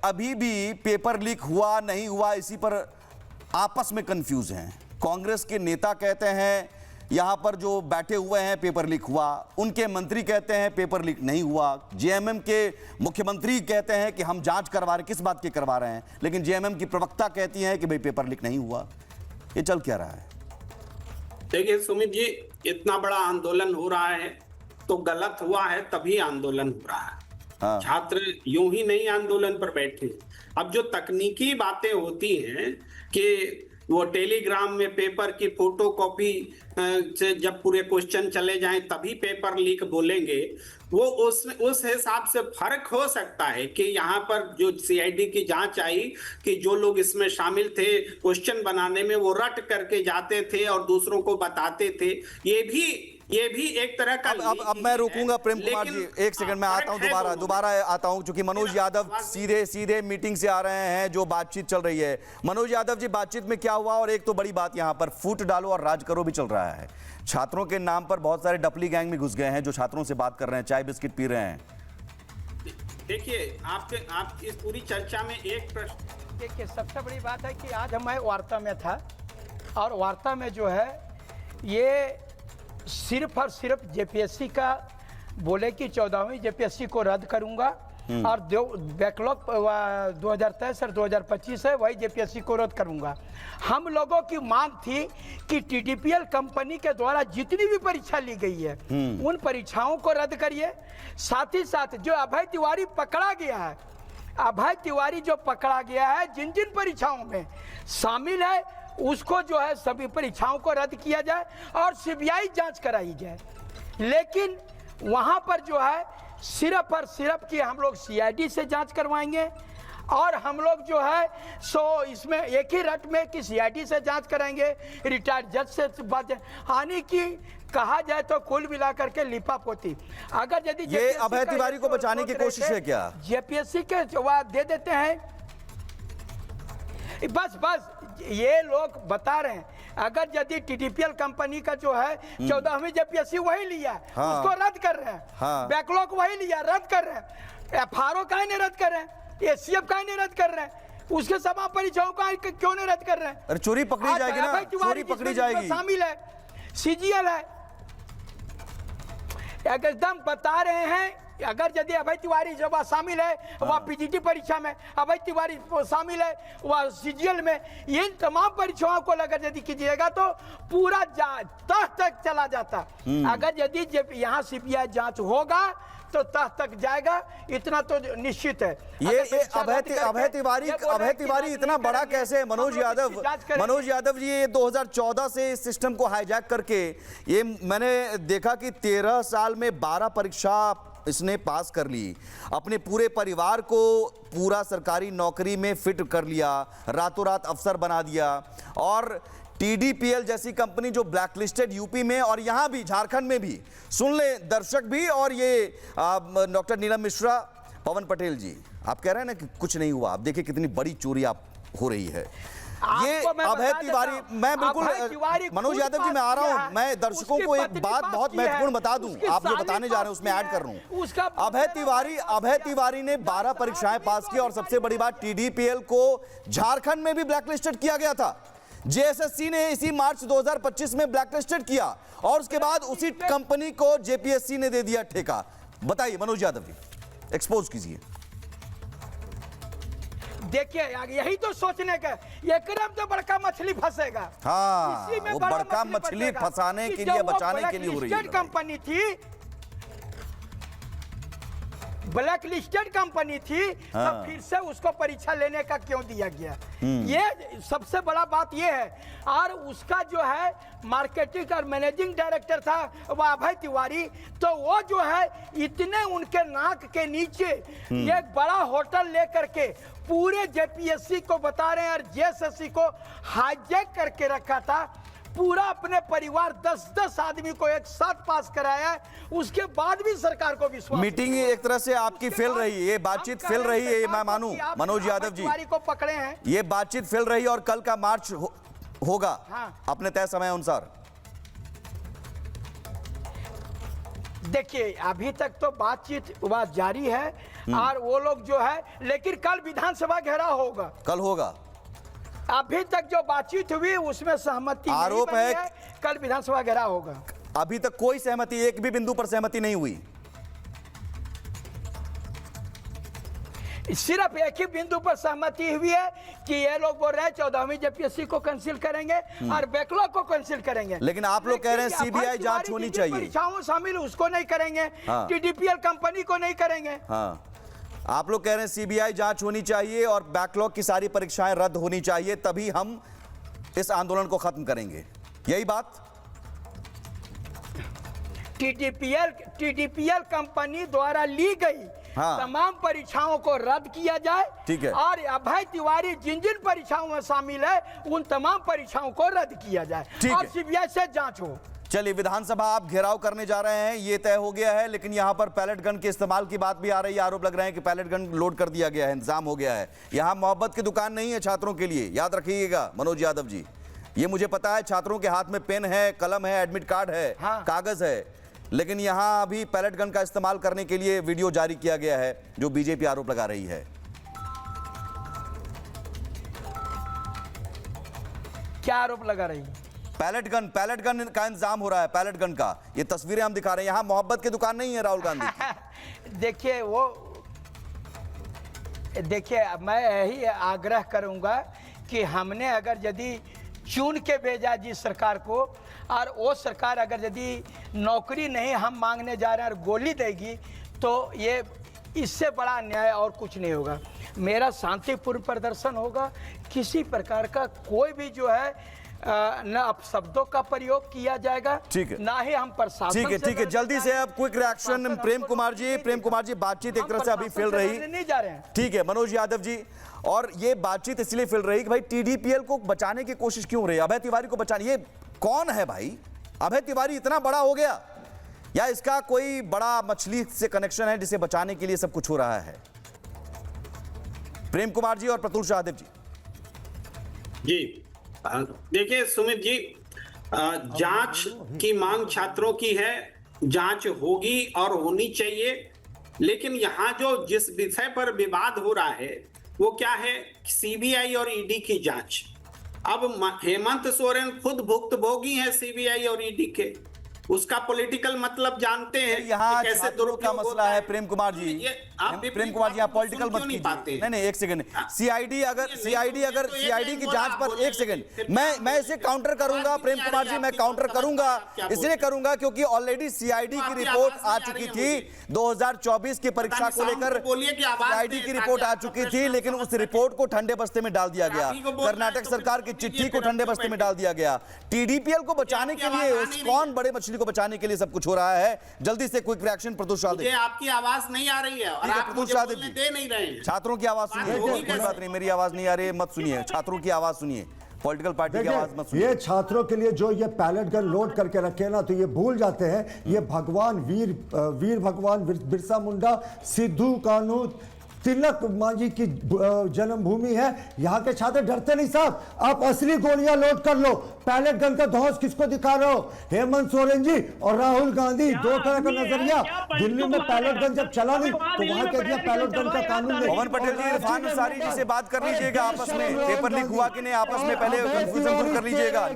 अभी भी paper leak हुआ नहीं हुआ इसी पर आपस में कंफ्यूज हैं। कांग्रेस के नेता कहते हैं यहां पर जो बैठे हुए हैं पेपर लीक हुआ, उनके मंत्री कहते हैं पेपर लीक नहीं हुआ, जेएमएम के मुख्यमंत्री कहते हैं कि हम जांच करवा रहे, किस बात की करवा रहे हैं, लेकिन जेएमएम की प्रवक्ता कहती हैं कि भाई पेपर लीक नहीं हुआ। ये चल क्या रहा है? देखिए सुमित जी, इतना बड़ा आंदोलन हो रहा है तो गलत हुआ है तभी आंदोलन हो रहा है। हाँ। छात्र यूं ही नहीं आंदोलन पर बैठे। अब जो तकनीकी बातें होती हैं कि वो टेलीग्राम में पेपर की फोटोकॉपी से जब पूरे क्वेश्चन चले जाएं तभी पेपर लीक बोलेंगे, वो उस हिसाब से फर्क हो सकता है कि यहाँ पर जो सीआईडी की जांच आई कि जो लोग इसमें शामिल थे क्वेश्चन बनाने में वो रट करके जाते थे और दूसरों को बताते थे, ये भी एक तरह का अब मैं रुकूंगा प्रेम कुमार जी, एक सेकंड में आता हूं, दोबारा आता हूं, क्योंकि मनोज यादव सीधे मीटिंग से आ रहे हैं, जो बातचीत चल रही है। मनोज यादव जी, बातचीत में क्या हुआ? और एक तो बड़ी बात यहां पर फूट डालो और राज करो भी चल रहा है। छात्रों के नाम पर बहुत सारे डपली गैंग में घुस गए हैं जो छात्रों से बात कर रहे हैं, चाय बिस्किट पी रहे हैं। देखिए आप इस पूरी चर्चा में एक प्रश्न, देखिए सबसे बड़ी बात है कि आज मैं वार्ता में था और वार्ता में जो है ये सिर्फ और सिर्फ जेपीएससी का बोले कि 14वीं जेपीएससी को रद्द करूंगा और जो बैकलॉग 2023 और 2025 है वही जेपीएससी को रद्द करूंगा। हम लोगों की मांग थी कि टीडीपीएल कंपनी के द्वारा जितनी भी परीक्षा ली गई है उन परीक्षाओं को रद्द करिए। साथ ही साथ जो अभय तिवारी पकड़ा गया है, अभय तिवारी जो पकड़ा गया है जिन जिन परीक्षाओं में शामिल है उसको जो है सभी परीक्षाओं को रद्द किया जाए और सीबीआई जांच कराई जाए। लेकिन वहां पर जो है सिर्फ और सिर्फ कि हम लोग सीआईडी से जांच करवाएंगे और हम लोग जो है सो इसमें एक ही रट में कि सीआईडी से जांच कराएंगे, रिटायर्ड जज से बात हानि की कहा जाए तो कुल मिलाकर के लिपापोती। अगर यदि ये अभय तिवारी को बचाने की कोशिश है क्या? जेपीएससी के जवाब दे देते हैं, बस ये लोग बता रहे हैं। अगर यदि टीडीपीएल कंपनी का जो है 14वीं जेपीएससी वही लिया, हाँ। उसको रद्द कर रहे हैं, हाँ। बैकलॉग वही लिया, रद्द कर रहे हैं, एफआरओ काहे नहीं रद्द कर रहे हैं, एसीएफ काहे नहीं रद्द कर रहे हैं, उसके सभा परीक्षाओं का क्यों नहीं रद्द कर रहे हैं? अरे चोरी पकड़ी जाएगी ना, चोरी पकड़ी जाएगी। शामिल है, सीजीएल है, एकदम बता रहे हैं। अगर यदि अभय तिवारी जब शामिल है वह पीजीटी परीक्षा में, अभय तिवारी शामिल है वह सीजीएल में, इन तमाम परीक्षाओं को अगर यदि कीजिएगा तो पूरा तह तक चला जाता। अगर यदि यहाँ सीबीआई जांच होगा तो तह तक जाएगा, इतना तो निश्चित है। ये अभय तिवारी इतना बड़ा कैसे? मनोज यादव जी, ये 2014 से इस सिस्टम को हाईजैक करके ये मैंने देखा कि 13 साल में 12 परीक्षा इसने पास कर ली, अपने पूरे परिवार को पूरा सरकारी नौकरी में फिट कर लिया, रातों रात अफसर बना दिया। और टीडीपीएल जैसी कंपनी जो ब्लैकलिस्टेड यूपी में और यहां भी झारखंड में भी, सुन ले दर्शक भी, और ये डॉक्टर नीलम मिश्रा, पवन पटेल जी, आप कह रहे हैं ना कि कुछ नहीं हुआ। आप देखिए कितनी बड़ी चोरी आप हो रही है। ये अभय तिवारी, मैं बिल्कुल मनोज यादव जी मैं आ रहा हूं, मैं दर्शकों को एक बात बहुत महत्वपूर्ण बता दूं, आप जो बताने जा रहे हैं उसमें ऐड कर रहा हूं। अभय तिवारी ने 12 परीक्षाएं पास की और सबसे बड़ी बात टीडीपीएल को झारखंड में भी ब्लैकलिस्टेड किया गया था। जेएसएससी ने इसी मार्च 2025 में ब्लैकलिस्टेड किया और उसके बाद उसी कंपनी को जेपीएससी ने दे दिया ठेका। बताइए मनोज यादव जी, एक्सपोज कीजिए। देखिए यही तो सोचने का, एकदम तो बड़का मछली फंसेगा। हाँ, वो बड़का मछली फंसाने के लिए, बचाने के लिए हो रही है। कंपनी थी, ब्लैक लिस्टेड कंपनी थी, हाँ। तो फिर से उसको परीक्षा लेने का क्यों दिया गया? ये सबसे बड़ा बात ये है। और उसका जो है मार्केटिंग और मैनेजिंग डायरेक्टर था वो अभय तिवारी, तो वो जो है इतने उनके नाक के नीचे एक बड़ा होटल लेकर के पूरे जेपीएससी को बता रहे हैं और जेएसएससी को हाईजैक करके रखा था। पूरा अपने परिवार 10-10 आदमी को एक साथ पास कराया है, उसके बाद भी सरकार को विश्वास। मीटिंग एक तरह से आपकी फेल रही, ये बातचीत फेल रही है, मैं मानूं मनोज यादव जी को पकड़े हैं, ये बातचीत फेल रही और कल का मार्च होगा। हाँ। अपने तय समय अनुसार देखिए अभी तक तो बातचीत बात जारी है और वो लोग जो है, लेकिन कल विधानसभा घेराव होगा। कल होगा। अभी तक जो बातचीत हुई उसमें सहमति नहीं आरोप बनी है कल विधानसभा घेराव होगा। अभी तक कोई सहमति, एक भी बिंदु पर सहमति नहीं हुई। सिर्फ एक ही बिंदु पर सहमति हुई है कि ये लोग बोल रहे हैं 14वीं जेपीएससी को कैंसिल करेंगे और बैकलॉग को कैंसिल करेंगे। लेकिन आप लोग कह रहे हैं सीबीआई जांच होनी चाहिए। परीक्षाओं में शामिल उसको नहीं करेंगे, टीडीपीएल कंपनी को नहीं करेंगे। हाँ, आप लोग कह रहे हैं सीबीआई जांच होनी चाहिए और बैकलॉग की सारी परीक्षाएं रद्द होनी चाहिए, तभी हम इस आंदोलन को खत्म करेंगे, यही बात। टीडीपीएल कंपनी द्वारा ली गई तमाम परीक्षाओं को रद्द किया जाए। ठीक है। और अभय तिवारी जिन जिन परीक्षाओं में शामिल है उन तमाम परीक्षाओं को रद्द किया जाए और सीबीआई से जांच हो। चलिए, विधानसभा आप घेराव करने जा रहे हैं, ये तय हो गया है, लेकिन यहां पर पैलेट गन के इस्तेमाल की बात भी आ रही है। आरोप लग रहे हैं कि पैलेट गन लोड कर दिया गया है, इंतजाम हो गया है। यहां मोहब्बत की दुकान नहीं है छात्रों के लिए, याद रखिएगा मनोज यादव जी। ये मुझे पता है, छात्रों के हाथ में पेन है, कलम है, एडमिट कार्ड है, कागज है, लेकिन यहां अभी पैलेट गन का इस्तेमाल करने के लिए वीडियो जारी किया गया है, जो बीजेपी आरोप लगा रही है। क्या आरोप लगा रही है? पैलेट गन का इंतजाम हो रहा है, पैलेट गन का। ये तस्वीरें हम दिखा रहे हैं, यहां मोहब्बत की दुकान नहीं है राहुल गांधी। देखिए मैं यही आग्रह करूंगा कि हमने अगर यदि चुन के भेजा जिस सरकार को, और वो सरकार अगर यदि नौकरी नहीं हम मांगने जा रहे हैं और गोली देगी, तो ये इससे बड़ा अन्याय और कुछ नहीं होगा। मेरा शांतिपूर्ण प्रदर्शन होगा, किसी प्रकार का कोई भी जो है न अपशब्दों का प्रयोग किया जाएगा, ठीक है, ना ही हम प्रशासन। ठीक है, जल्दी से अब क्विक रिएक्शन प्रेम कुमार जी, बातचीत एक तरह से अभी फैल रही नहीं जा रहे हैं। ठीक है मनोज यादव जी, और ये बातचीत इसलिए फैल रही कि भाई टीडीपीएल को बचाने की कोशिश क्यों रही है, अभय तिवारी को बचाने। ये कौन है भाई? अभय तिवारी इतना बड़ा हो गया या इसका कोई बड़ा मछली से कनेक्शन है जिसे बचाने के लिए सब कुछ हो रहा है? प्रेम कुमार जी और प्रतुल शाहदेव जी, देखिए सुमित जी, जांच की मांग छात्रों की है, जांच होगी और होनी चाहिए, लेकिन यहाँ जो जिस विषय पर विवाद हो रहा है वो क्या है? सीबीआई और ईडी की जांच। अब हेमंत सोरेन खुद भुक्तभोगी हैं सीबीआई और ईडी के, उसका पॉलिटिकल मतलब जानते हैं। यहाँ कैसे का मसला है प्रेम कुमार जी, प्रेम कुमार जी यहाँ पॉलिटिकल मत कीजिए। नहीं, एक सेकंड, सीआईडी की जांच पर, एक सेकंड, मैं इसे काउंटर करूंगा प्रेम कुमार जी, मैं काउंटर करूंगा, इसलिए करूंगा क्योंकि ऑलरेडी सीआईडी की रिपोर्ट आ चुकी थी 2024 की परीक्षा को लेकर। सीआईडी की रिपोर्ट आ चुकी थी, लेकिन उस रिपोर्ट को ठंडे बस्ते में डाल दिया गया, कर्नाटक सरकार की चिट्ठी को ठंडे बस्ते में डाल दिया गया। टीडीपीएल को बचाने के लिए, उस कौन बड़े मछली को बचाने के लिए सब कुछ हो रहा है। जल्दी से क्विक रिएक्शन प्रतुल शाहदेव। आपकी आवाज नहीं आ रही है और आप मुझे बोलने दे नहीं रहे हैं। छात्रों की आवाज सुनिए, कोई बात नहीं, मेरी आवाज नहीं आ रही है, मत सुनिए, छात्रों की आवाज सुनिए, पॉलिटिकल पार्टी की आवाज मत सुनिए। ये छात्रों के लिए जो ये पैलेट गन लोड करके रखे ना, तो ये भूल जाते हैं ये भगवान वीर भगवान बिरसा मुंडा, सिद्धू कानू, तिलक मांझी की जन्मभूमि है। यहाँ के छात्र डरते नहीं साहब, आप असली गोलियां लोड कर लो। पैलेट गन का धौंस किसको दिखा रहे हो? हेमंत सोरेन जी और राहुल गांधी, दो तरह का नजरिया। दिल्ली में पैलेट गन जब चला नहीं तो वहां कह दिया पैलेट गन का कानून नहीं। पवन पटेल जी, इरफान अंसारी जी से बात कर लीजिएगा आपस में, पेपर लीक हुआ कि नहीं आपस में, पहले कंफ्यूजन दूर कर लीजिएगा।